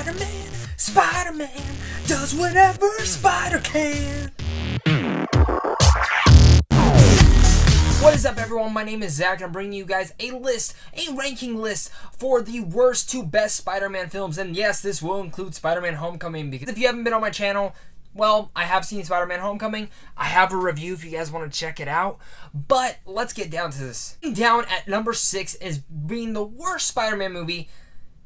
Spider-Man, Spider-Man does whatever Spider can. What is up, everyone? My name is Zach, and I'm bringing you guys a ranking list for the worst to best Spider-Man films. And yes, this will include Spider-Man Homecoming, because if you haven't been on my channel, well, I have seen Spider-Man Homecoming. I have a review if you guys want to check it out. But let's get down to this. Down at number 6 is being the worst Spider-Man movie.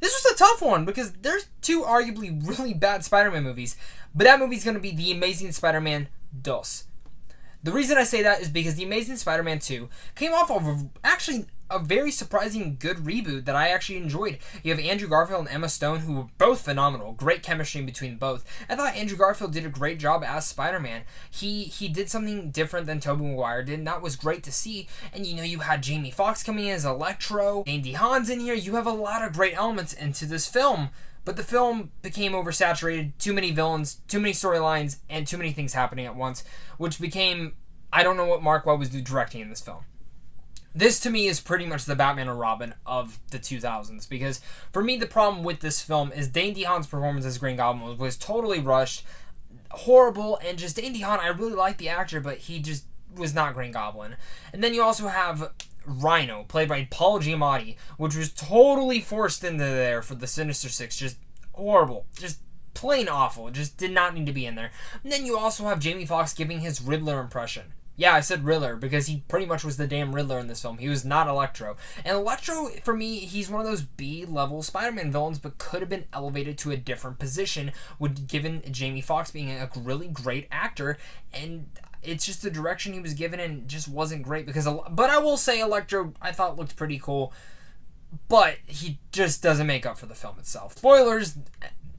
This was a tough one because there's two arguably really bad Spider-Man movies. But that movie's going to be The Amazing Spider-Man 2. The reason I say that is because The Amazing Spider-Man 2 came off of actually a very surprising good reboot that I actually enjoyed. You have Andrew Garfield and Emma Stone, who were both phenomenal. Great chemistry between both. I thought Andrew Garfield did a great job as Spider-Man. He did something different than Tobey Maguire did, and that was great to see. And you had Jamie Foxx coming in as Electro, Dane DeHaan's in here. You have a lot of great elements into this film. But the film became oversaturated, too many villains, too many storylines, and too many things happening at once, which became, I don't know what Mark Webb was directing in this film. This, to me, is pretty much the Batman and Robin of the 2000s, because for me, the problem with this film is Dane DeHaan's performance as Green Goblin was totally rushed, horrible, and just Dane DeHaan, I really like the actor, but he just was not Green Goblin. And then you also have Rhino, played by Paul Giamatti, which was totally forced into there for the Sinister Six. Just horrible. Just plain awful. Just did not need to be in there. And then you also have Jamie Foxx giving his Riddler impression. Yeah, I said Riddler because he pretty much was the damn Riddler in this film. He was not Electro. And Electro, for me, he's one of those B-level Spider-Man villains, but could have been elevated to a different position, given Jamie Foxx being a really great actor. And it's just the direction he was given and just wasn't great. But I will say Electro, I thought looked pretty cool, but he just doesn't make up for the film itself. Spoilers,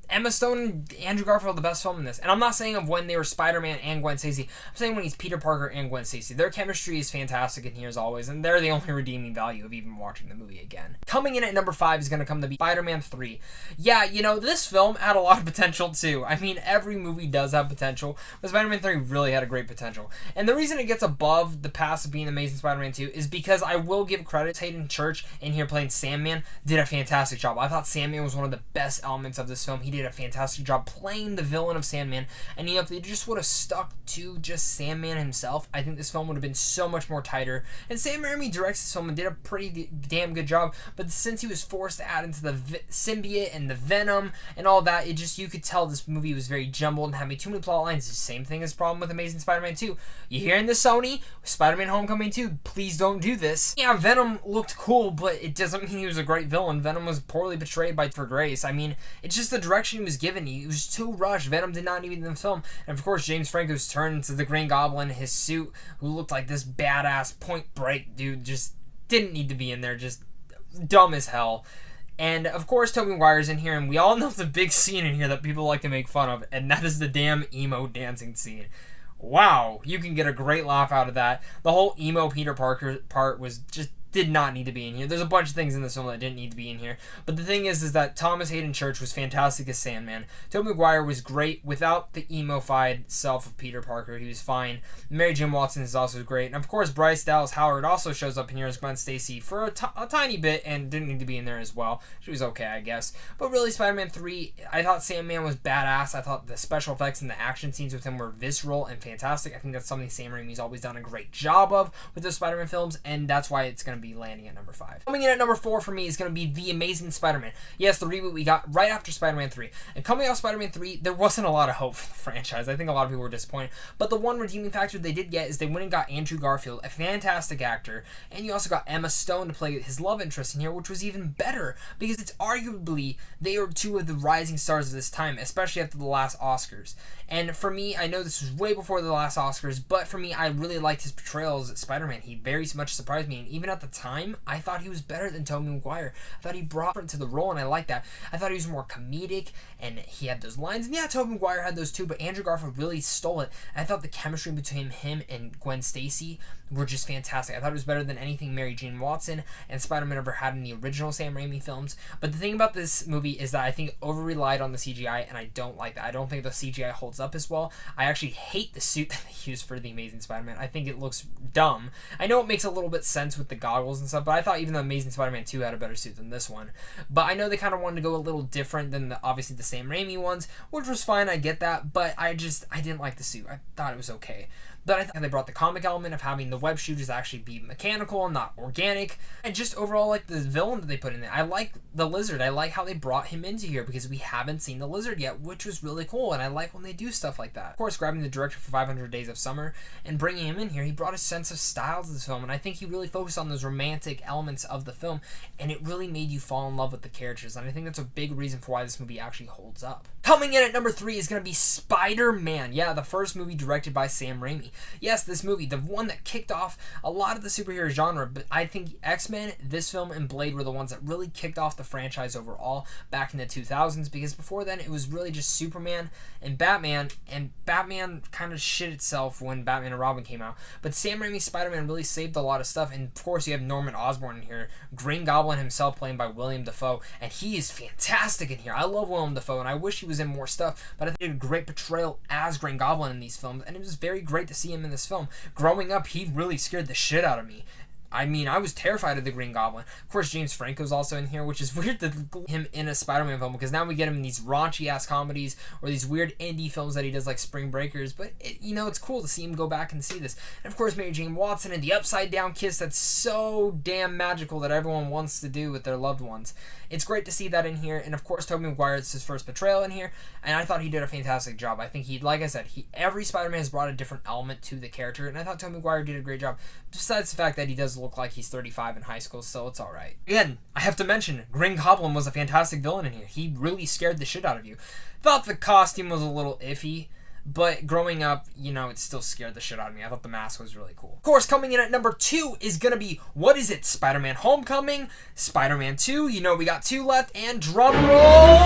Emma Stone and Andrew Garfield are the best film in this. And I'm not saying of when they were Spider-Man and Gwen Stacy. I'm saying when he's Peter Parker and Gwen Stacy. Their chemistry is fantastic in here as always, and they're the only redeeming value of even watching the movie again. Coming in at number 5 is going to come to be Spider-Man 3. Yeah, this film had a lot of potential too. I mean, every movie does have potential, but Spider-Man 3 really had a great potential. And the reason it gets above the pass of being Amazing Spider-Man 2 is because I will give credit to Hayden Church in here playing Sandman. Did a fantastic job. I thought Sandman was one of the best elements of this film. He did a fantastic job playing the villain of Sandman, and if they just would have stuck to just Sandman himself, I think this film would have been so much more tighter. And Sam Raimi directs this film and did a pretty damn good job, but since he was forced to add into the symbiote and the Venom and all that, you could tell this movie was very jumbled and having too many plot lines. The same thing as problem with Amazing Spider-Man 2. You hearing this, Sony? Spider-Man Homecoming 2, please don't do this. Yeah, Venom looked cool, but it doesn't mean he was a great villain. Venom was poorly portrayed by For Grace. I mean, it's just the direction he was given. It was too rushed. Venom did not need in the film. And of course, James Franco's turn into the Green Goblin, his suit, who looked like this badass Point Break dude, just didn't need to be in there. Just dumb as hell. And of course, Tobey Maguire's in here, and we all know the big scene in here that people like to make fun of, and that is the damn emo dancing scene. Wow, you can get a great laugh out of that. The whole emo Peter Parker part was just did not need to be in here. There's a bunch of things in this film that didn't need to be in here. But the thing is that Thomas Hayden Church was fantastic as Sandman. Tobey Maguire was great without the emo-fied self of Peter Parker. He was fine. Mary Jane Watson is also great. And of course, Bryce Dallas Howard also shows up in here as Gwen Stacy for a tiny bit and didn't need to be in there as well. She was okay, I guess. But really, Spider-Man 3, I thought Sandman was badass. I thought the special effects and the action scenes with him were visceral and fantastic. I think that's something Sam Raimi's always done a great job of with those Spider-Man films, and that's why it's going to be landing at number 5. Coming in at number 4 for me is going to be The Amazing Spider-Man. Yes, the reboot we got right after Spider-Man 3. And coming off Spider-Man 3, there wasn't a lot of hope for the franchise. I think a lot of people were disappointed. But the one redeeming factor they did get is they went and got Andrew Garfield, a fantastic actor, and you also got Emma Stone to play his love interest in here, which was even better because it's arguably they are two of the rising stars of this time, especially after the last Oscars. And for me, I know this was way before the last Oscars, but for me, I really liked his portrayal as Spider-Man. He very much surprised me, and even at the time, I thought he was better than Tobey Maguire. I thought he brought it to the role, and I liked that. I thought he was more comedic, and he had those lines. And yeah, Tobey Maguire had those too, but Andrew Garfield really stole it. I thought the chemistry between him and Gwen Stacy were just fantastic. I thought it was better than anything Mary Jane Watson and Spider-Man ever had in the original Sam Raimi films. But the thing about this movie is that I think it over-relied on the CGI, and I don't like that. I don't think the CGI holds up as well. I actually hate the suit that they used for The Amazing Spider-Man. I think it looks dumb. I know it makes a little bit sense with the goggles goggles and stuff, but I thought even the Amazing Spider-Man 2 had a better suit than this one. But I know they kind of wanted to go a little different than obviously the Sam Raimi ones, which was fine, I get that, but I didn't like the suit. I thought it was okay. But I think they brought the comic element of having the web shooters actually be mechanical and not organic. And just overall, like, the villain that they put in there. I like the Lizard. I like how they brought him into here because we haven't seen the Lizard yet, which was really cool. And I like when they do stuff like that. Of course, grabbing the director for 500 Days of Summer and bringing him in here, he brought a sense of style to this film. And I think he really focused on those romantic elements of the film. And it really made you fall in love with the characters. And I think that's a big reason for why this movie actually holds up. Coming in at number 3 is going to be Spider-Man. Yeah, the first movie directed by Sam Raimi. Yes, this movie, the one that kicked off a lot of the superhero genre, but I think X-Men, this film, and Blade were the ones that really kicked off the franchise overall back in the 2000s, because before then it was really just Superman and Batman kind of shit itself when Batman and Robin came out. But Sam Raimi's Spider-Man really saved a lot of stuff, and of course you have Norman Osborn in here, Green Goblin himself played by William Dafoe, and he is fantastic in here. I love William Dafoe, and I wish he was in more stuff, but I think he did a great portrayal as Green Goblin in these films, and it was very great to see him in this film. Growing up, he really scared the shit out of me. I mean, I was terrified of the Green Goblin. Of course, James Franco's also in here, which is weird to include him in a Spider-Man film, because now we get him in these raunchy-ass comedies or these weird indie films that he does, like Spring Breakers. But, it's cool to see him go back and see this. And, of course, Mary Jane Watson and the upside-down kiss that's so damn magical that everyone wants to do with their loved ones. It's great to see that in here. And, of course, Tobey Maguire, it's his first portrayal in here, and I thought he did a fantastic job. I think like I said, every Spider-Man has brought a different element to the character, and I thought Tobey Maguire did a great job, besides the fact that he does look like he's 35 in high school, so it's alright. Again, I have to mention, Green Goblin was a fantastic villain in here. He really scared the shit out of you. Thought the costume was a little iffy, but growing up, it still scared the shit out of me. I thought the mask was really cool. Of course, coming in at number 2 is gonna be, what is it? Spider-Man Homecoming, Spider-Man 2, we got 2 left, and drum roll!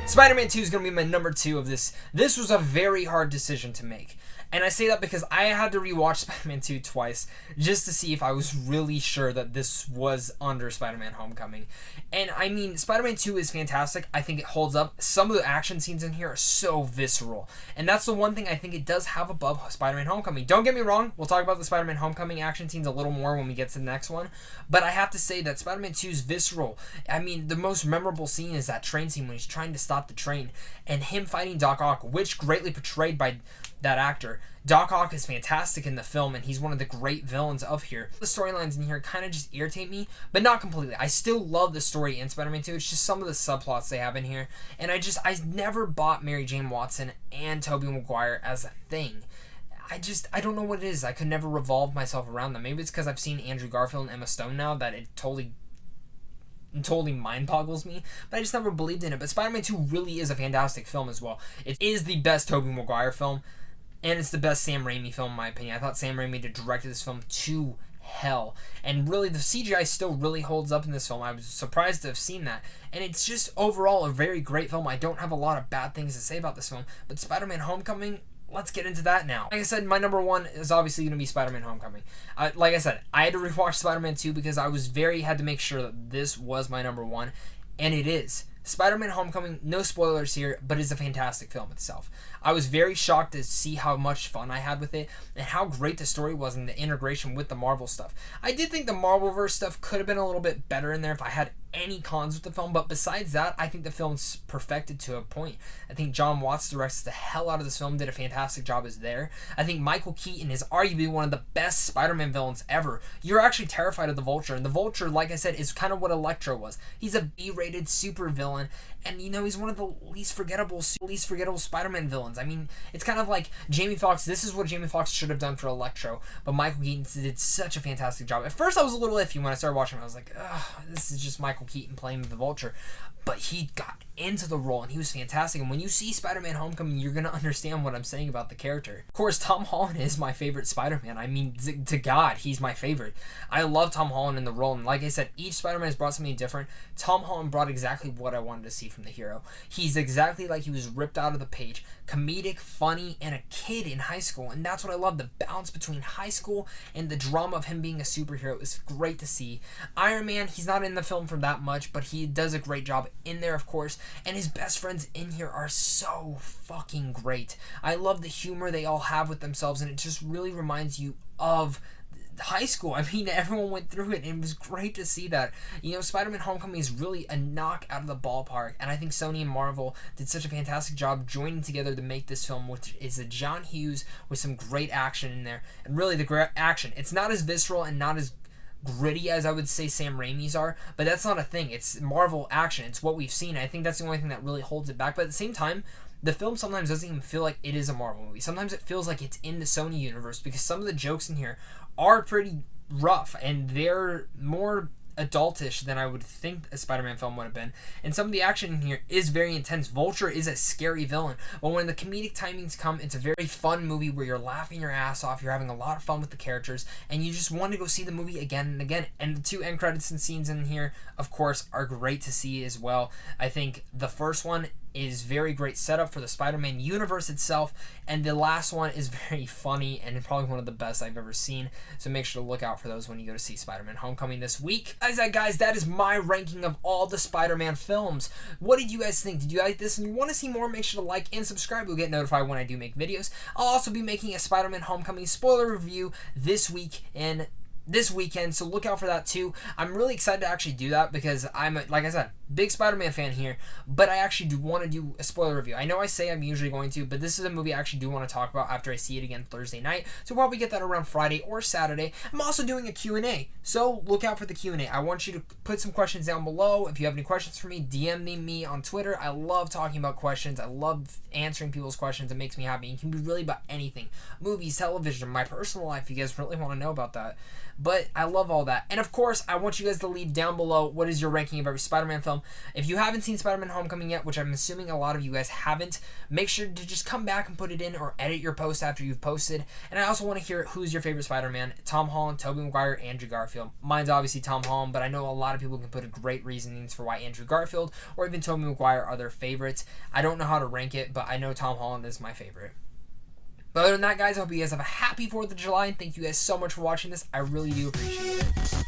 Spider-Man 2 is gonna be my number 2 of this. This was a very hard decision to make. And I say that because I had to rewatch Spider-Man 2 twice just to see if I was really sure that this was under Spider-Man Homecoming. And I mean, Spider-Man 2 is fantastic. I think it holds up. Some of the action scenes in here are so visceral. And that's the one thing I think it does have above Spider-Man Homecoming. Don't get me wrong, we'll talk about the Spider-Man Homecoming action scenes a little more when we get to the next one. But I have to say that Spider-Man 2 is visceral. I mean, the most memorable scene is that train scene when he's trying to stop the train. And him fighting Doc Ock, which greatly portrayed by that actor. Doc Ock is fantastic in the film, and he's one of the great villains of here. The storylines in here kind of just irritate me, but not completely. I still love the story in Spider-Man 2. It's just some of the subplots they have in here, and I never bought Mary Jane Watson and Tobey Maguire as a thing. I don't know what it is. I could never revolve myself around them. Maybe it's because I've seen Andrew Garfield and Emma Stone now that it totally mind boggles me, but I just never believed in it. But Spider-Man 2 really is a fantastic film as well. It is the best Tobey Maguire film, and it's the best Sam Raimi film in my opinion. I thought Sam Raimi directed this film to hell, and really the CGI still really holds up in this film. I was surprised to have seen that, and it's just overall a very great film. I don't have a lot of bad things to say about this film, but Spider-Man Homecoming, let's get into that now. Like I said, my number 1 is obviously going to be Spider-Man Homecoming. Like I said, I had to rewatch Spider-Man 2 because I had to make sure that this was my number 1, and it is. Spider-Man Homecoming, no spoilers here, but it's a fantastic film itself. I was very shocked to see how much fun I had with it and how great the story was and the integration with the Marvel stuff. I did think the Marvelverse stuff could have been a little bit better in there if I had any cons with the film, but besides that, I think the film's perfected to a point. I think John Watts directs the hell out of this film, did a fantastic job as there. I think Michael Keaton is arguably one of the best Spider-Man villains ever. You're actually terrified of the Vulture, and the Vulture, like I said, is kind of what Electro was. He's a B-rated super villain, and he's one of the least forgettable Spider-Man villains. I mean, it's kind of like Jamie Foxx. This is what Jamie Foxx should have done for Electro, but Michael Keaton did such a fantastic job. At first, I was a little iffy when I started watching him. I was like, ugh, this is just Michael Keaton playing the Vulture. But he got into the role, and he was fantastic. And when you see Spider-Man Homecoming, you're going to understand what I'm saying about the character. Of course, Tom Holland is my favorite Spider-Man. I mean, to God, he's my favorite. I love Tom Holland in the role. And like I said, each Spider-Man has brought something different. Tom Holland brought exactly what I wanted to see from the hero. He's exactly like he was ripped out of the page. Comedic, funny, and a kid in high school. And that's what I love. The balance between high school and the drama of him being a superhero is great to see. Iron Man, he's not in the film for that much, but he does a great job in there, of course, and his best friends in here are so fucking great. I love the humor they all have with themselves, and it just really reminds you of high school. I mean, everyone went through it, and it was great to see that. You know, Spider-Man Homecoming is really a knock out of the ballpark, and I think Sony and Marvel did such a fantastic job joining together to make this film, which is a John Hughes with some great action in there. And really, the great action, it's not as visceral and not as gritty as I would say Sam Raimi's are, but that's not a thing. It's Marvel action. It's what we've seen. I think that's the only thing that really holds it back. But at the same time, the film sometimes doesn't even feel like it is a Marvel movie. Sometimes it feels like it's in the Sony universe, because some of the jokes in here are pretty rough, and they're more adultish than I would think a Spider-Man film would have been. And some of the action in here is very intense. Vulture is a scary villain, but when the comedic timings come, it's a very fun movie where you're laughing your ass off, you're having a lot of fun with the characters, and you just want to go see the movie again and again. And the 2 end credits and scenes in here, of course, are great to see as well. I think the first one is very great setup for the Spider-Man universe itself, and the last one is very funny and probably one of the best I've ever seen. So make sure to look out for those when you go to see Spider-Man Homecoming this week. Guys, that is my ranking of all the Spider-Man films. What did you guys think? Did you like this and you want to see more? Make sure to like and subscribe. You'll get notified when I do make videos. I'll also be making a Spider-Man Homecoming spoiler review this week and this weekend, so look out for that too. I'm really excited to actually do that because I'm, like I said, big Spider-Man fan here, but I actually do want to do a spoiler review. I know I say I'm usually going to, but this is a movie I actually do want to talk about after I see it again Thursday night, so we'll probably get that around Friday or Saturday. I'm also doing a Q&A, so look out for the Q&A. I want you to put some questions down below. If you have any questions for me, DM me on Twitter. I love talking about questions. I love answering people's questions. It makes me happy. It can be really about anything. Movies, television, my personal life. You guys really want to know about that. But I love all that. And of course, I want you guys to leave down below what is your ranking of every Spider-Man film. If you haven't seen Spider-Man Homecoming yet, which I'm assuming a lot of you guys haven't, make sure to just come back and put it in or edit your post after you've posted. And I also want to hear who's your favorite Spider-Man. Tom Holland, Tobey Maguire, Andrew Garfield. Mine's obviously Tom Holland, but I know a lot of people can put a great reasonings for why Andrew Garfield or even Tobey Maguire are their favorites. I don't know how to rank it, but I know Tom Holland is my favorite. But other than that, guys, I hope you guys have a happy 4th of July, and thank you guys so much for watching this. I really do appreciate it.